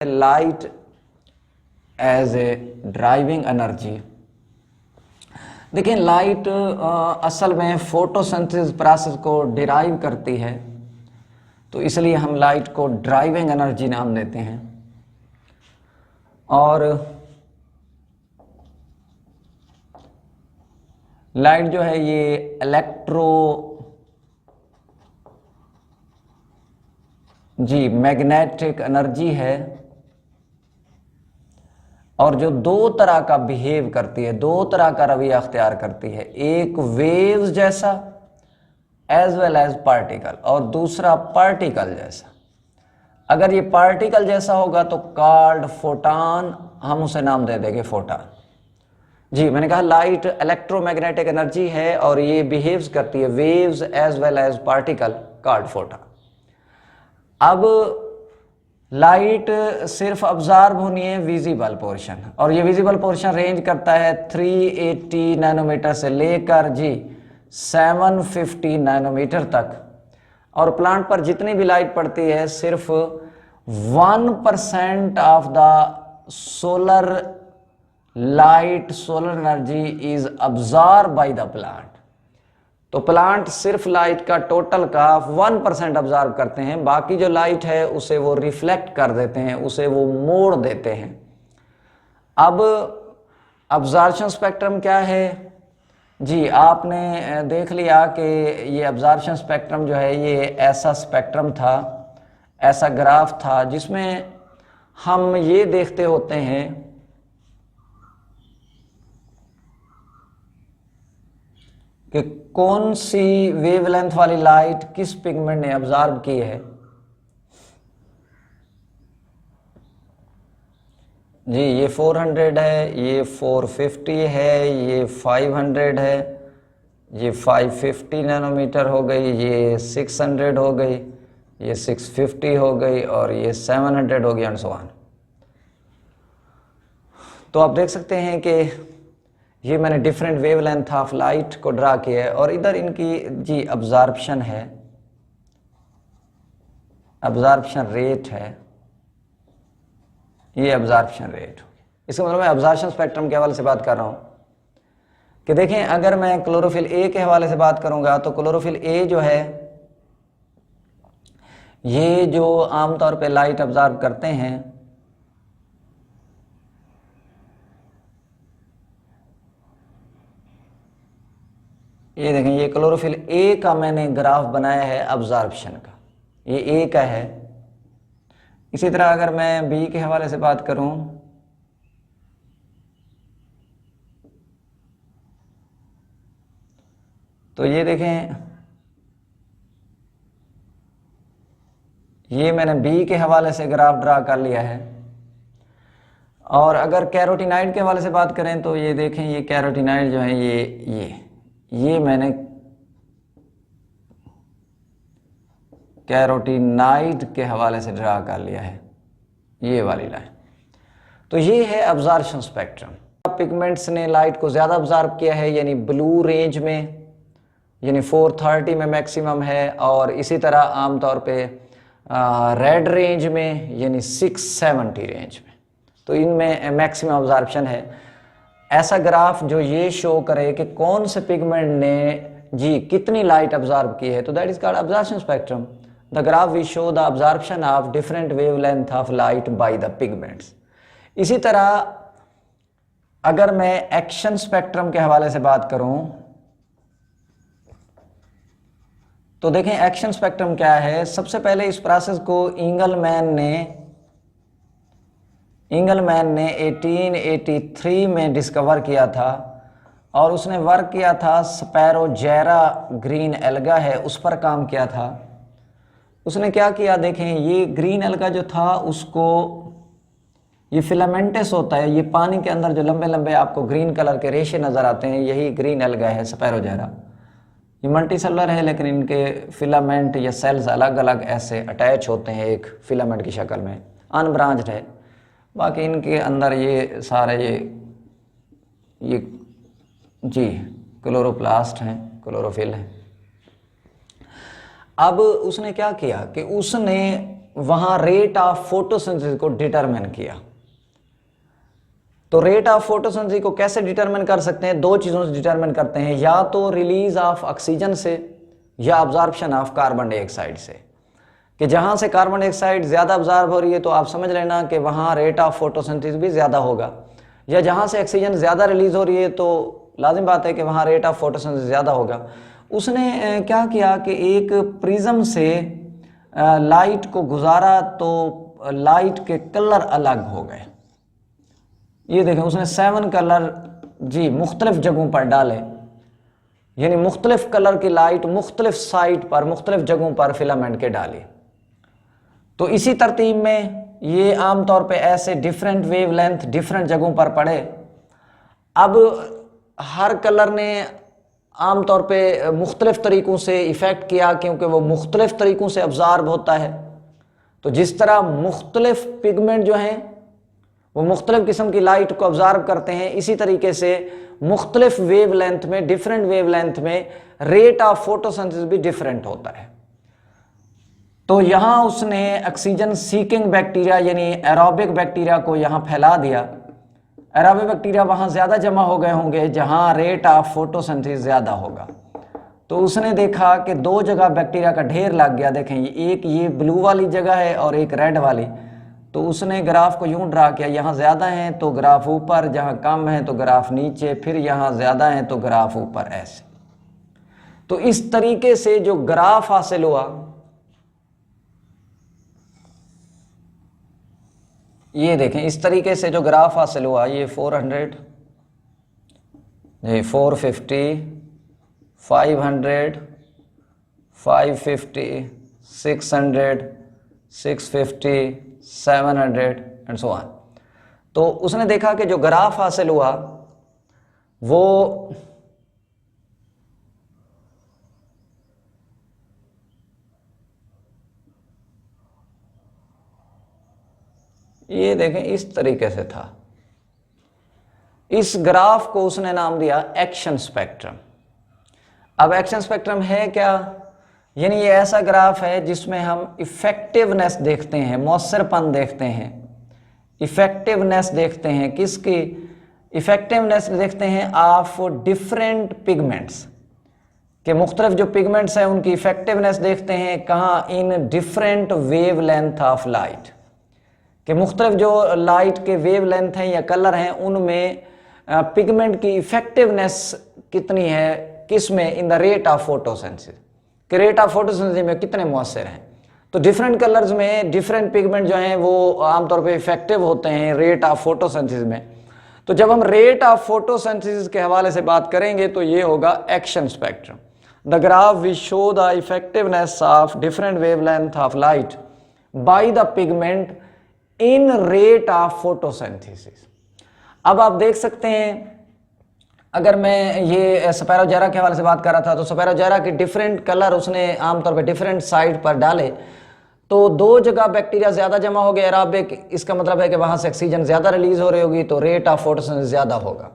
Light as a driving energy. देखिए light असल में फोटोसिंथेसिस प्रोसेस को डिराइव करती है, तो इसलिए हम लाइट को ड्राइविंग एनर्जी नाम देते हैं। और लाइट जो है ये मैग्नेटिक एनर्जी है, और जो दो तरह का बिहेव करती है, दो तरह का रवैया अख्तियार करती है, एक वेव्स जैसा एज वेल एज पार्टिकल, और दूसरा पार्टिकल जैसा। अगर ये पार्टिकल जैसा होगा तो कॉल्ड फोटॉन, हम उसे नाम दे देंगे फोटॉन। जी मैंने कहा लाइट इलेक्ट्रोमैग्नेटिक एनर्जी है और ये बिहेव्स करती है waves as well as particle, called photon. अब लाइट सिर्फ ऑब्जर्व होनी है विजिबल पोर्शन, और ये विजिबल पोर्शन रेंज करता है 380 नैनोमीटर से लेकर 750 नैनोमीटर तक। और प्लांट पर जितनी भी लाइट पड़ती है सिर्फ 1% of the solar light, solar energy is absorb by the plant. तो प्लांट सिर्फ लाइट का टोटल का 1% ऑब्जर्व करते हैं, बाकी जो लाइट है उसे वो रिफ्लेक्ट कर देते हैं, उसे वो मोड़ देते हैं। अब अब्जॉर्प्शन स्पेक्ट्रम क्या है जी, आपने देख लिया कि ये अब्जॉर्प्शन स्पेक्ट्रम जो है ये ऐसा स्पेक्ट्रम था, ऐसा ग्राफ था जिसमें हम ये देखते होते हैं कि कौन सी वेवलेंथ वाली लाइट किस पिगमेंट ने ऑब्जर्व की है। जी ये 400 है, ये 450 है, ये 500 है, ये 550 नैनोमीटर हो गई, ये 600 हो गई, ये 650 हो गई, और ये 700 हो गई, एंड सो ऑन। तो आप देख सकते हैं कि ये मैंने डिफरेंट वेवलेंथ ऑफ लाइट को ड्रा किया है, और इधर इनकी जी अब्जॉर्प्शन है, अब्जॉर्प्शन रेट है, ये अब्जॉर्प्शन रेट। इसका मतलब मैं अब्जॉर्प्शन स्पेक्ट्रम के हवाले से बात कर रहा हूं कि देखें अगर मैं क्लोरोफिल ए के हवाले से बात करूंगा तो क्लोरोफिल ए जो है ये जो आमतौर पे लाइट अब्जॉर्ब करते हैं, ये देखें ये क्लोरोफिल ए का मैंने ग्राफ बनाया है अब्जॉर्प्शन का, ये ए का है। इसी तरह अगर मैं बी के हवाले से बात करूं तो ये देखें ये मैंने बी के हवाले से ग्राफ ड्रा कर लिया है। और अगर कैरोटीनाइड के हवाले से बात करें तो ये देखें ये कैरोटीनाइड जो है ये मैंने कैरोटीनाइड के हवाले से ड्रा कर लिया है, ये वाली लाइन। तो ये है अब्जॉर्प्शन स्पेक्ट्रम। पिगमेंट्स ने लाइट को ज़्यादा ऑब्जर्व किया है, यानी ब्लू रेंज में, यानी 430 में मैक्सिमम है, और इसी तरह आमतौर पे रेड रेंज में यानी 670 रेंज में, तो इनमें मैक्सिमम ऑब्जर्प्शन है। ऐसा ग्राफ जो ये शो करे कि कौन से पिगमेंट ने जी कितनी लाइट ऑब्जर्व की है, तो that is called absorption spectrum. The graph we show the absorption of different wavelength of light by the pigments. इसी तरह अगर मैं एक्शन स्पेक्ट्रम के हवाले से बात करूं तो देखें एक्शन स्पेक्ट्रम क्या है। सबसे पहले इस प्रोसेस को इंगलमैन ने 1883 में डिस्कवर किया था, और उसने वर्क किया था स्पैरोजेरा ग्रीन एल्गा है उस पर काम किया था। उसने क्या किया देखें, ये ग्रीन एल्गा जो था उसको, ये फिलामेंटस होता है, ये पानी के अंदर जो लंबे लंबे आपको ग्रीन कलर के रेशे नज़र आते हैं यही ग्रीन एल्गा है स्पैरोजेरा। ये मल्टीसेलुलर है लेकिन इनके फिलामेंट या सेल्स अलग अलग ऐसे अटैच होते हैं एक फिलामेंट की शक्ल में, अनब्रांच्ड है। बाकी इनके अंदर ये सारे ये जी क्लोरोप्लास्ट हैं, क्लोरोफिल हैं। अब उसने क्या किया कि उसने वहां रेट ऑफ फोटोसिंथेसिस को डिटरमिन किया। तो रेट ऑफ फोटोसिंथेसिस को कैसे डिटरमिन कर सकते हैं? दो चीजों से डिटरमिन करते हैं, या तो रिलीज ऑफ ऑक्सीजन से या अब्जॉर्प्शन ऑफ कार्बन डाइऑक्साइड से। कि जहां से कार्बन डाइऑक्साइड ज्यादा अब्जॉर्ब हो रही है तो आप समझ लेना कि वहां रेट ऑफ फोटोसिंथेसिस भी ज्यादा होगा, या जहां से ऑक्सीजन ज्यादा रिलीज हो रही है तो लाजिम बात है कि वहां रेट ऑफ फोटोसिंथेसिस ज्यादा होगा। उसने क्या किया कि एक प्रिज्म से लाइट को गुजारा तो लाइट के कलर अलग हो गए। ये देखें, उसने 7 कलर जी मुख्तलिफ जगहों पर डाले, यानी मुख्तलिफ कलर की लाइट मुख्तलिफ साइड पर मुख्तलिफ जगहों पर फिलामेंट के डाली। तो इसी तरतीब में ये आमतौर पे ऐसे डिफरेंट वेव लेंथ डिफरेंट जगहों पर पड़े। अब हर कलर ने आमतौर पे मुख्तलिफ तरीक़ों से इफ़ेक्ट किया, क्योंकि वो मुख्तलिफ तरीक़ों से अब्ज़ॉर्ब होता है। तो जिस तरह मुख्तलिफ पिगमेंट जो हैं वो मुख्तलिफ किस्म की लाइट को अब्ज़ॉर्ब करते हैं, इसी तरीके से मुख्तलिफ वेव लेंथ में डिफरेंट वेव लेंथ में रेट ऑफ फोटोसिंथेसिस भी डिफरेंट होता है। तो यहाँ उसने ऑक्सीजन सीकिंग बैक्टीरिया यानी एरोबिक बैक्टीरिया को यहाँ फैला दिया। एरोबिक बैक्टीरिया वहाँ ज़्यादा जमा हो गए होंगे जहाँ रेट ऑफ फोटोसिंथेसिस ज़्यादा होगा। तो उसने देखा कि 2 जगह बैक्टीरिया का ढेर लग गया। देखें, एक ये ब्लू वाली जगह है और एक रेड वाली। तो उसने ग्राफ को यूं ड्रा किया, यहाँ ज़्यादा हैं तो ग्राफ ऊपर, जहाँ कम है तो ग्राफ नीचे, फिर यहाँ ज़्यादा हैं तो ग्राफ ऊपर, ऐसे। तो इस तरीके से जो ग्राफ हासिल हुआ, ये देखें, इस तरीके से जो ग्राफ हासिल हुआ, ये 400, ये 450, 500, 550, 600, 650, 700 एंड सो ऑन। तो उसने देखा कि जो ग्राफ हासिल हुआ वो ये देखें इस तरीके से था। इस ग्राफ को उसने नाम दिया एक्शन स्पेक्ट्रम। अब एक्शन स्पेक्ट्रम है क्या? यानी ये ऐसा ग्राफ है जिसमें हम इफेक्टिवनेस देखते हैं, मौसरपन देखते हैं, इफेक्टिवनेस देखते हैं। किसकी इफेक्टिवनेस देखते हैं? ऑफ डिफरेंट पिगमेंट्स के मुख्तलिफ जो पिगमेंट्स हैं उनकी इफेक्टिवनेस देखते हैं। कहाँ? In different wave length of light के मुख्तलिफ जो लाइट के वेव लेंथ हैं या कलर हैं उनमें पिगमेंट की इफेक्टिवनेस कितनी है, किस में? In the rate of photosynthesis, कि रेट ऑफ फोटोसिंथेसिस में कितने मौसर हैं। तो डिफरेंट कलर्स में डिफरेंट पिगमेंट जो हैं वो आमतौर पे इफेक्टिव होते हैं रेट ऑफ फोटोसिंथेसिस में। तो जब हम रेट ऑफ फोटोसिंथेसिस के हवाले से बात करेंगे तो ये होगा action spectrum. The graph which show the effectiveness of different wavelength of light by the pigment in rate of photosynthesis. अब आप देख सकते हैं, अगर मैं ये स्पैरोजेरा के हवाले से बात कर रहा था तो स्पैरोजेरा के डिफरेंट कलर उसने आमतौर पे डिफरेंट साइड पर डाले। तो 2 जगह बैक्टीरिया ज़्यादा जमा हो गए एरोबिक, इसका मतलब है कि वहाँ से ऑक्सीजन ज़्यादा रिलीज हो रही होगी तो रेट ऑफ फोटोसिंथेसिस ज़्यादा होगा।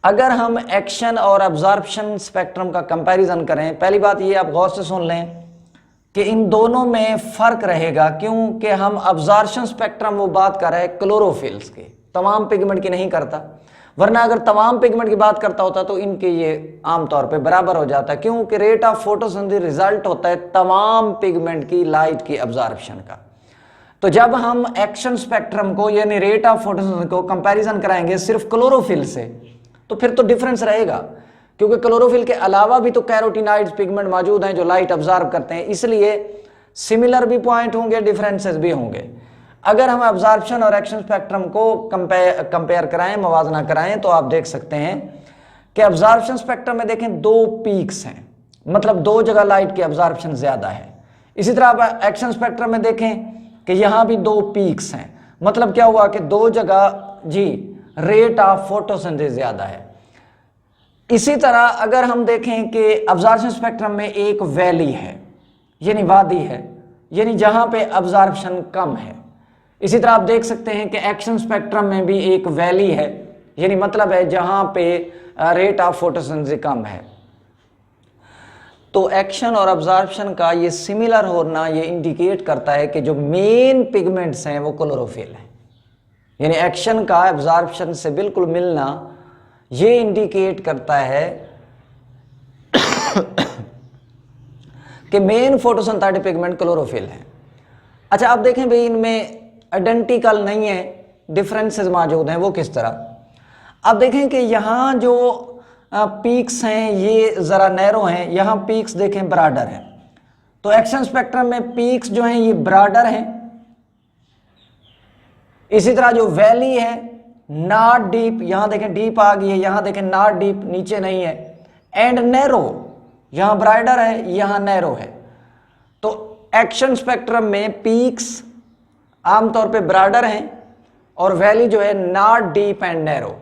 अगर हम एक्शन और अब्जॉर्प्शन स्पेक्ट्रम का कंपैरिजन करें, पहली बात ये आप गौर से सुन लें कि इन दोनों में फ़र्क रहेगा, क्योंकि हम अब्जॉर्प्शन स्पेक्ट्रम वो बात कर रहे हैं क्लोरोफिल्स की, तमाम पिगमेंट की नहीं करता। वरना अगर तमाम पिगमेंट की बात करता होता तो इनके ये आमतौर पे बराबर हो जाता है, क्योंकि रेट ऑफ फोटोसिंथेसिस रिजल्ट होता है तमाम पिगमेंट की लाइट की अब्जॉर्प्शन का। तो जब हम एक्शन स्पेक्ट्रम को यानी रेट ऑफ फोटोसिंथेसिस को कंपैरिजन कराएंगे सिर्फ क्लोरोफिल से, तो फिर तो डिफरेंस रहेगा, क्योंकि क्लोरोफिल के अलावा भी तो कैरोटीनॉइड्स पिगमेंट मौजूद हैं जो लाइट अब्जॉर्ब करते हैं, इसलिए सिमिलर भी पॉइंट होंगे, डिफरेंसेस भी होंगे। अगर हम अब्जॉर्प्शन और एक्शन स्पेक्ट्रम को कंपेयर कराएं, मवाजना कराएं, तो आप देख सकते हैं कि अब्जॉर्प्शन स्पेक्ट्रम में देखें 2 पीक्स हैं, मतलब 2 जगह लाइट की अब्जॉर्प्शन ज्यादा है। इसी तरह आप एक्शन स्पेक्ट्रम में देखें कि यहां भी 2 पीक्स हैं, मतलब क्या हुआ कि 2 जगह जी रेट ऑफ फोटोसिंथेसिस ज्यादा है। इसी तरह अगर हम देखें कि अब्जॉर्प्शन स्पेक्ट्रम में एक वैली है यानी वादी है, यानी जहां पे अब्जॉर्प्शन कम है। इसी तरह आप देख सकते हैं कि एक्शन स्पेक्ट्रम में भी एक वैली है, यानी मतलब है जहां पे रेट ऑफ फोटोसिंथेसिस कम है। तो एक्शन और अब्जॉर्प्शन का ये सिमिलर होना ये इंडिकेट करता है कि जो मेन पिगमेंट्स हैं वो क्लोरोफिल हैं, यानी एक्शन का अब्जॉर्प्शन से बिल्कुल मिलना ये इंडिकेट करता है कि मेन फोटोसिंथेटिक पिगमेंट क्लोरोफिल है। अच्छा, आप देखें भाई इनमें आइडेंटिकल नहीं है, डिफरेंसेस मौजूद हैं। वो किस तरह? आप देखें कि यहाँ जो पीक्स हैं ये ज़रा नैरो हैं, यहाँ पीक्स देखें ब्रॉडर हैं। तो एक्शन स्पेक्ट्रम में पीक्स जो हैं ये ब्रॉडर हैं। इसी तरह जो वैली है नॉट डीप, यहाँ देखें डीप आ गई है, यहाँ देखें नॉट डीप, नीचे नहीं है। एंड नैरो, यहाँ ब्रॉडर है, यहाँ नैरो है। तो एक्शन स्पेक्ट्रम में पीक्स आमतौर पे ब्रॉडर हैं और वैली जो है नॉट डीप एंड नैरो।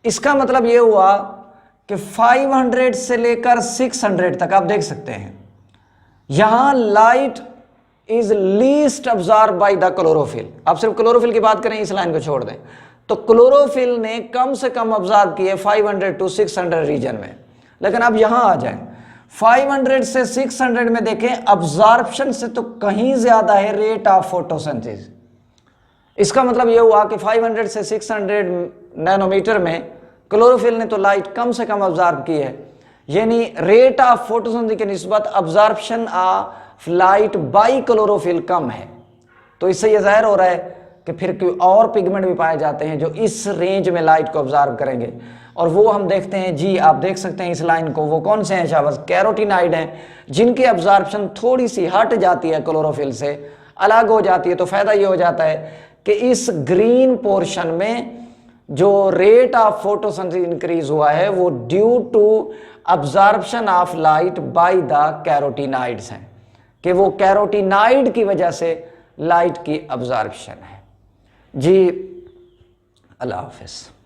इसका मतलब ये हुआ कि 500 से लेकर 600 तक आप देख सकते हैं यहां light is least observe by the chlorophyll. आप सिर्फ क्लोरोफिल की बात करें, इस लाइन को छोड़ दें, तो क्लोरोफिल ने कम से कम ऑब्जर्व किए 500 to 600 रीजन में। लेकिन अब यहां आ जाएं 500 से 600 में देखें, अब्जॉर्प्शन से तो कहीं ज्यादा है रेट ऑफ फोटोसिंथेसिस। इसका मतलब यह हुआ कि 500 से 600 नैनोमीटर में क्लोरोफिल ने तो लाइट कम से कम ऑब्जर्व की है, यानी रेट ऑफ फोटोसिंथेसिस की निस्बत absorption of light by chlorophyll कम है। तो इससे यह जाहिर हो रहा है कि फिर कोई और पिगमेंट भी पाए जाते हैं जो इस रेंज में लाइट को ऑब्जर्व करेंगे, और वो हम देखते हैं जी, आप देख सकते हैं इस लाइन को। वो कौन से हैं शाबाश? कैरोटीनाइड हैं, जिनकी ऑब्जर्प्शन थोड़ी सी हट जाती है क्लोरोफिल से, अलग हो जाती है। तो फायदा ये हो जाता है कि इस ग्रीन पोर्शन में जो रेट ऑफ फोटोसिंथेसिस इंक्रीज हुआ है वो due to absorption of light by the carotenoids हैं, कि वो कैरोटीनाइड की वजह से लाइट की अब्जॉर्प्शन है। जी, अल्लाह हाफिज़।